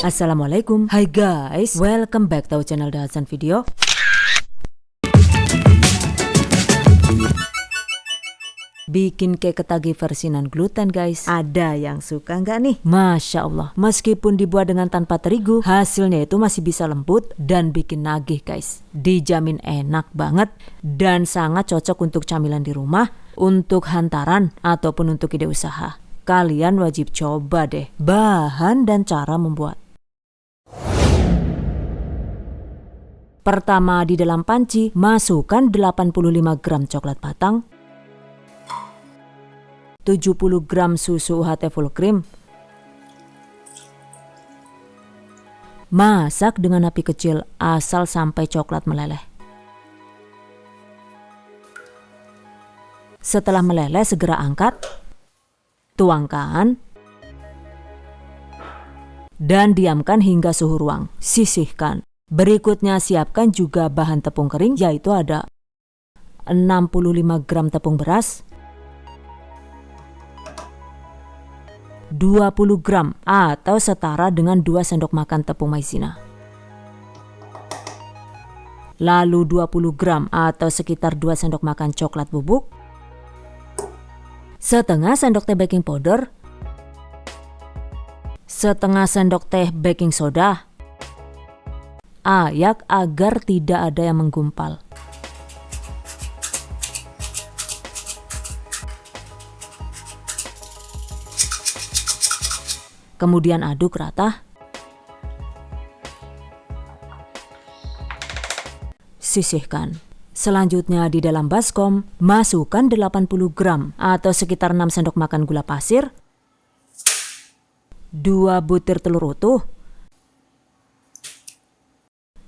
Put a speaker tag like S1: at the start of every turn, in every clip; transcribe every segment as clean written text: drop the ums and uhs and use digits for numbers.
S1: Assalamualaikum. Hai guys, welcome back to channel Dahasan Video. Bikin cake ketagi versi non gluten guys. Ada yang suka nggak nih? Masya Allah, meskipun dibuat dengan tanpa terigu, hasilnya itu masih bisa lembut dan bikin nagih guys. Dijamin enak banget dan sangat cocok untuk camilan di rumah, untuk hantaran ataupun untuk ide usaha. Kalian wajib coba deh bahan dan cara membuat. Pertama, di dalam panci masukkan 85 gram coklat batang, 70 gram susu UHT full cream. Masak dengan api kecil asal sampai coklat meleleh. Setelah meleleh segera angkat, tuangkan, dan diamkan hingga suhu ruang. Sisihkan. Berikutnya siapkan juga bahan tepung kering, yaitu ada 65 gram tepung beras, 20 gram atau setara dengan 2 sendok makan tepung maizena. Lalu 20 gram atau sekitar 2 sendok makan coklat bubuk, setengah sendok teh baking powder, setengah sendok teh baking soda. Ayak agar tidak ada yang menggumpal. Kemudian aduk rata. Sisihkan. Selanjutnya di dalam baskom, masukkan 80 gram atau sekitar 6 sendok makan gula pasir, 2 butir telur utuh,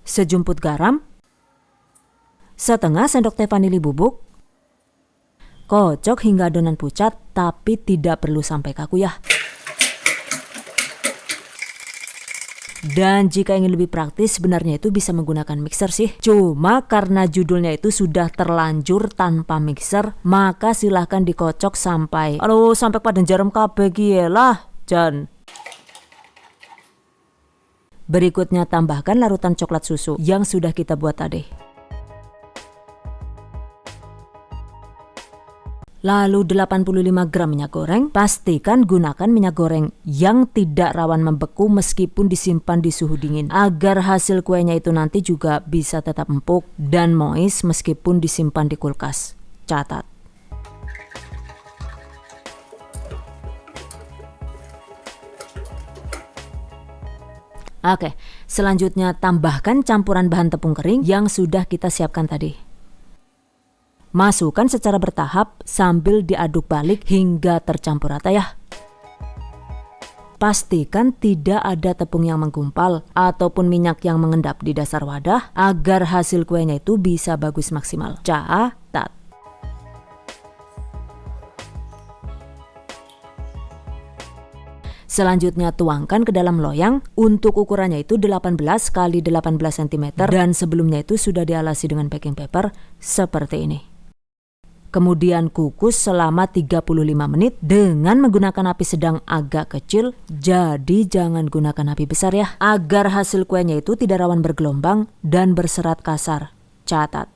S1: sejumput garam, setengah sendok teh vanili bubuk. Kocok hingga adonan pucat, tapi tidak perlu sampai kaku ya. Dan jika ingin lebih praktis, sebenarnya itu bisa menggunakan mixer sih. Cuma karena judulnya itu sudah terlanjur tanpa mixer, maka silahkan dikocok sampai pada jarum kabeh lah, Jan. Berikutnya tambahkan larutan coklat susu yang sudah kita buat tadi. Lalu 85 gram minyak goreng. Pastikan gunakan minyak goreng yang tidak rawan membeku meskipun disimpan di suhu dingin, agar hasil kuenya itu nanti juga bisa tetap empuk dan moist meskipun disimpan di kulkas. Catat. Oke, selanjutnya tambahkan campuran bahan tepung kering yang sudah kita siapkan tadi. Masukkan secara bertahap sambil diaduk balik hingga tercampur rata ya. Pastikan tidak ada tepung yang menggumpal ataupun minyak yang mengendap di dasar wadah agar hasil kuenya itu bisa bagus maksimal. Catat. Selanjutnya tuangkan ke dalam loyang. Untuk ukurannya itu 18 x 18 cm dan sebelumnya itu sudah dialasi dengan baking paper seperti ini. Kemudian kukus selama 35 menit dengan menggunakan api sedang agak kecil. Jadi jangan gunakan api besar ya, agar hasil kuenya itu tidak rawan bergelombang dan berserat kasar. Catat.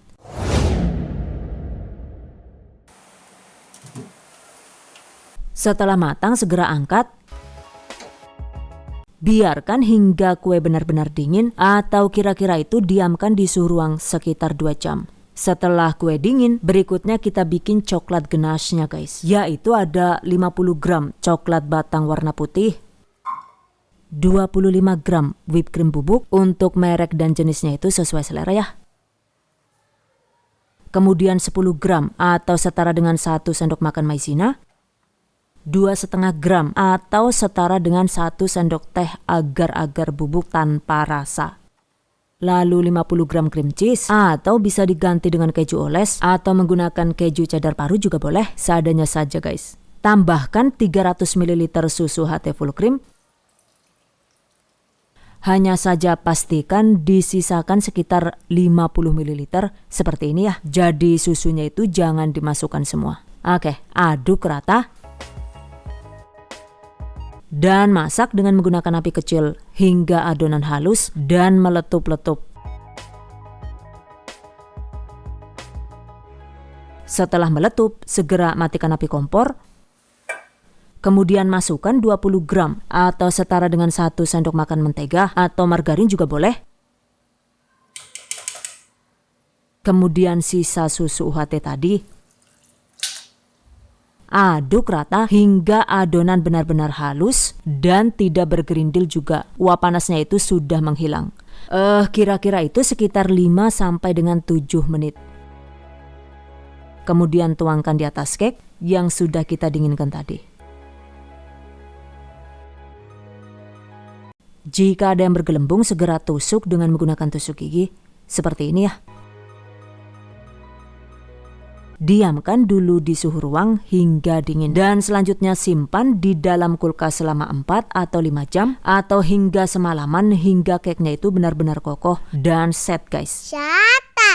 S1: Setelah matang segera angkat. Biarkan hingga kue benar-benar dingin atau kira-kira itu diamkan di suhu ruang sekitar 2 jam. Setelah kue dingin, berikutnya kita bikin coklat ganache-nya guys. Yaitu ada 50 gram coklat batang warna putih, 25 gram whipped cream bubuk. Untuk merek dan jenisnya itu sesuai selera ya. Kemudian 10 gram atau setara dengan 1 sendok makan maizena, 2,5 gram atau setara dengan 1 sendok teh agar-agar bubuk tanpa rasa. Lalu 50 gram cream cheese atau bisa diganti dengan keju oles atau menggunakan keju cheddar paru juga boleh, seadanya saja guys. Tambahkan 300 ml susu UHT full cream. Hanya saja pastikan disisakan sekitar 50 ml seperti ini ya. Jadi susunya itu jangan dimasukkan semua. Oke, aduk rata. Dan masak dengan menggunakan api kecil hingga adonan halus dan meletup-letup. Setelah meletup, segera matikan api kompor. Kemudian masukkan 20 gram atau setara dengan 1 sendok makan mentega atau margarin juga boleh. Kemudian sisa susu UHT tadi. Aduk rata hingga adonan benar-benar halus dan tidak bergerindil juga. Uap panasnya itu sudah menghilang. Kira-kira itu sekitar 5 sampai dengan 7 menit. Kemudian tuangkan di atas cake yang sudah kita dinginkan tadi. Jika ada yang bergelembung, segera tusuk dengan menggunakan tusuk gigi. Seperti ini ya. Diamkan dulu di suhu ruang hingga dingin. Dan selanjutnya simpan di dalam kulkas selama 4 atau 5 jam. Atau hingga semalaman hingga cake-nya itu benar-benar kokoh dan set guys.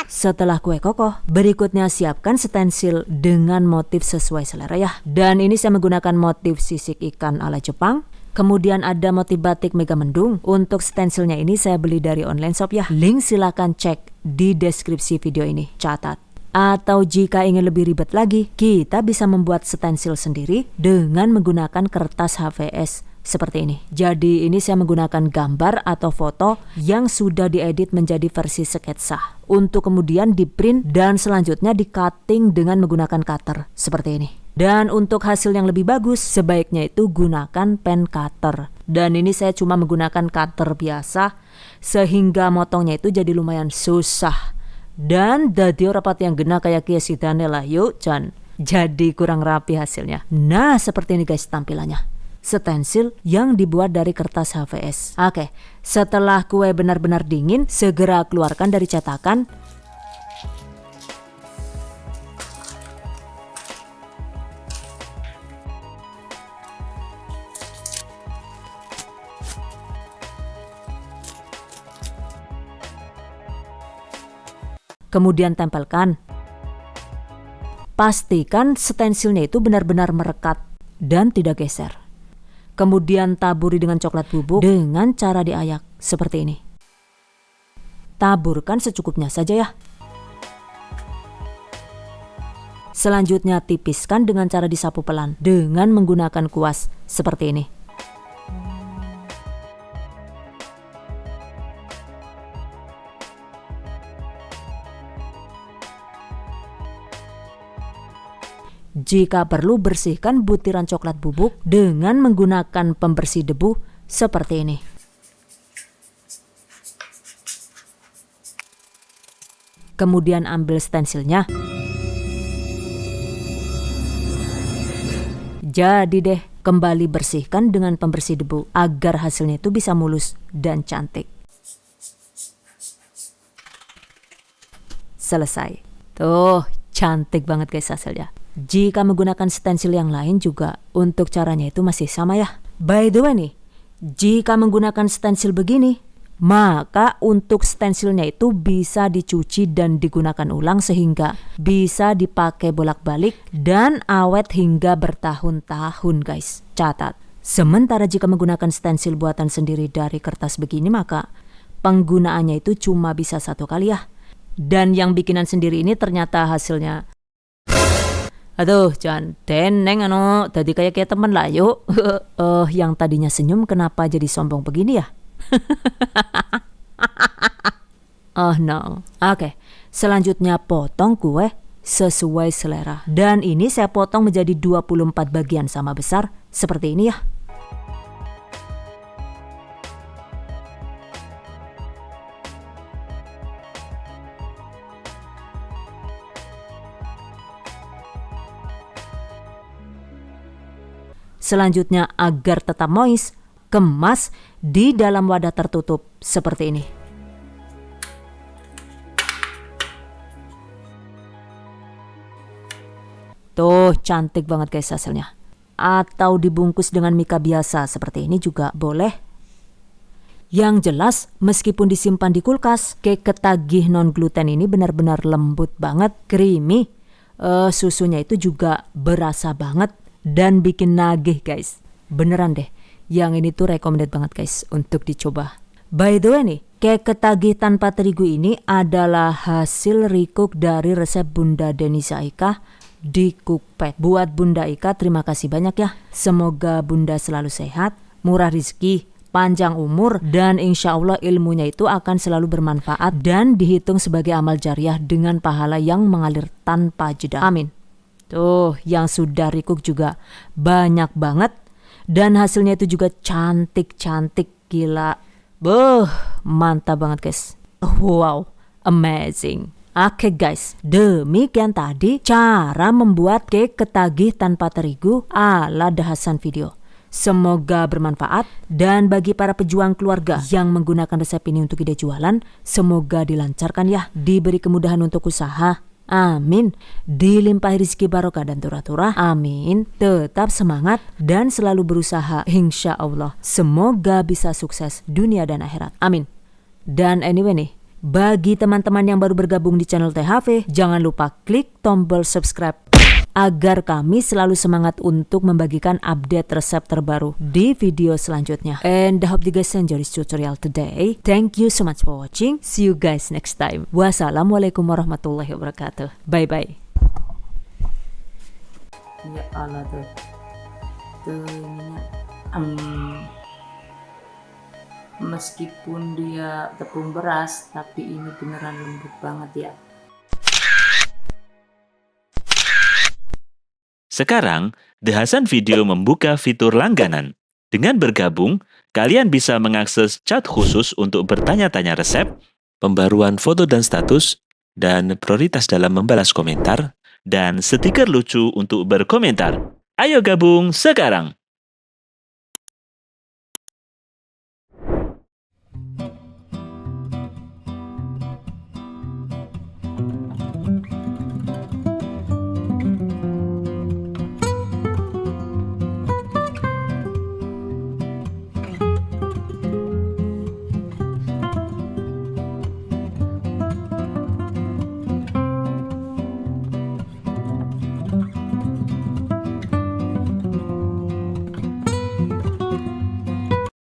S1: Setelah kue kokoh, berikutnya siapkan stensil dengan motif sesuai selera ya. Dan ini saya menggunakan motif sisik ikan ala Jepang. Kemudian ada motif batik Megamendung. Untuk stensilnya ini saya beli dari online shop ya. Link silakan cek di deskripsi video ini. Catat. Atau jika ingin lebih ribet lagi, kita bisa membuat stensil sendiri dengan menggunakan kertas HVS seperti ini. Jadi ini saya menggunakan gambar atau foto yang sudah diedit menjadi versi sketsa untuk kemudian di-print dan selanjutnya di-cutting dengan menggunakan cutter seperti ini. Dan untuk hasil yang lebih bagus, sebaiknya itu gunakan pen cutter. Dan ini saya cuma menggunakan cutter biasa sehingga motongnya itu jadi lumayan susah. Dan dadi rapat yang gena kayak kia sidane lah yuk Jan. Jadi kurang rapi hasilnya. Nah seperti ini guys tampilannya. Stensil yang dibuat dari kertas HVS. Oke, setelah kue benar-benar dingin, segera keluarkan dari cetakan. Kemudian tempelkan. Pastikan stensilnya itu benar-benar merekat dan tidak geser. Kemudian taburi dengan coklat bubuk dengan cara diayak seperti ini. Taburkan secukupnya saja ya. Selanjutnya tipiskan dengan cara disapu pelan dengan menggunakan kuas seperti ini. Jika perlu, bersihkan butiran coklat bubuk dengan menggunakan pembersih debu seperti ini. Kemudian ambil stensilnya. Jadi deh, kembali bersihkan dengan pembersih debu agar hasilnya itu bisa mulus dan cantik. Selesai. Tuh, cantik banget guys hasilnya. Jika menggunakan stensil yang lain juga untuk caranya itu masih sama ya. By the way nih, jika menggunakan stensil begini, maka untuk stensilnya itu bisa dicuci dan digunakan ulang sehingga bisa dipakai bolak-balik dan awet hingga bertahun-tahun guys. Catat. Sementara jika menggunakan stensil buatan sendiri dari kertas begini, maka penggunaannya itu cuma bisa 1 kali ya. Dan yang bikinan sendiri ini ternyata hasilnya, aduh, jangan teneng tadi kayak temen lah yuk. Yang tadinya senyum kenapa jadi sombong begini ya? Oh no. Oke, selanjutnya potong kue sesuai selera. Dan ini saya potong menjadi 24 bagian sama besar seperti ini ya. Selanjutnya agar tetap moist, kemas di dalam wadah tertutup seperti ini. Tuh cantik banget guys hasilnya. Atau dibungkus dengan mika biasa seperti ini juga boleh. Yang jelas meskipun disimpan di kulkas, cake ketagih non gluten ini benar-benar lembut banget, creamy. Susunya itu juga berasa banget dan bikin nagih guys. Beneran deh, Yang ini tuh recommended banget guys untuk dicoba. By the way nih, cake ketagih tanpa terigu ini adalah hasil recook dari resep Bunda Denisa Ika di Cookpad. Buat Bunda Ika, terima kasih banyak ya. Semoga Bunda selalu sehat, murah rezeki, panjang umur, dan insya Allah ilmunya itu akan selalu bermanfaat dan dihitung sebagai amal jariah dengan pahala yang mengalir tanpa jeda. Amin. Tuh, yang sudah recook juga banyak banget. Dan hasilnya itu juga cantik-cantik, gila. Mantap banget guys. Wow, amazing. Oke guys, demikian tadi cara membuat cake ketagih tanpa terigu ala Dahasan Video. Semoga bermanfaat, dan bagi para pejuang keluarga yang menggunakan resep ini untuk ide jualan, semoga dilancarkan ya, diberi kemudahan untuk usaha. Amin. Dilimpahi rezeki barokah dan turah-turah. Amin. Tetap semangat dan selalu berusaha. Insya Allah. Semoga bisa sukses dunia dan akhirat. Amin. Dan anyway nih, bagi teman-teman yang baru bergabung di channel THV, jangan lupa klik tombol subscribe agar kami selalu semangat untuk membagikan update resep terbaru di video selanjutnya. And I hope you guys enjoy this tutorial today. Thank you so much for watching. See you guys next time. Wassalamualaikum warahmatullahi wabarakatuh. Bye bye. Ya Allah tuh. Meskipun dia tepung beras, tapi ini beneran lembut banget ya.
S2: Sekarang, Dahasan Video membuka fitur langganan. Dengan bergabung, kalian bisa mengakses chat khusus untuk bertanya-tanya resep, pembaruan foto dan status, dan prioritas dalam membalas komentar, dan stiker lucu untuk berkomentar. Ayo gabung sekarang!